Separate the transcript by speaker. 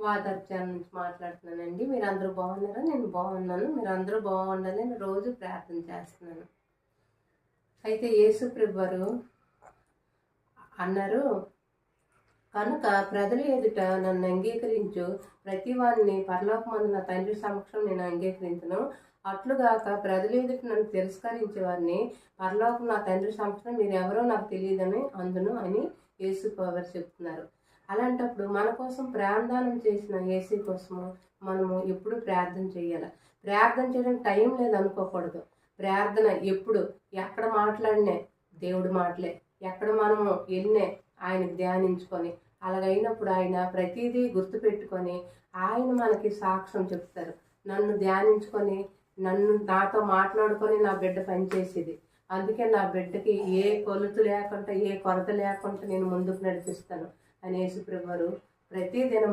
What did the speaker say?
Speaker 1: వాతార్చాల నుంచి మాట్లాడుతున్నానండి. మీరందరూ బాగున్నారా? నేను బాగున్నాను. మీరందరూ బాగుండాలని నేను రోజు ప్రార్థన చేస్తున్నాను. అయితే యేసు ప్రభువారు అన్నారు, కనుక ప్రజల ఎదుట నన్ను అంగీకరించు ప్రతి వారిని పరలోకమందు నా తండ్రి సమక్షం నేను అంగీకరించను. అట్లుగాక ప్రజల ఎదుట నన్ను తిరస్కరించే వారిని పరలోకం నా తండ్రి సమక్షం మీరు ఎవరో నాకు తెలియదని అందును అని యేసు ప్రభువారు చెప్తున్నారు. అలాంటప్పుడు మన కోసం ప్రాణదానం చేసిన యేసు కోసము మనము ఎప్పుడు ప్రార్థన చేయాలి. ప్రార్థన చేయడానికి టైం లేదు అనుకోకూడదు. ప్రార్థన ఎప్పుడు ఎక్కడ మాట్లాడినే దేవుడి మాటలే, ఎక్కడ మనము వెళ్ళినే ఆయనకు ధ్యానించుకొని, అలాగైనప్పుడు ఆయన ప్రతిదీ గుర్తుపెట్టుకొని ఆయన మనకి సాక్ష్యం చెప్తారు. నన్ను ధ్యానించుకొని నాతో మాట్లాడుకొని నా బిడ్డ పనిచేసేది. అందుకే నా బిడ్డకి ఏ కొలుతు లేకుండా ఏ కొరత లేకుండా నేను ముందుకు నడిపిస్తాను అని యేసు ప్రభువారు ప్రతి దినం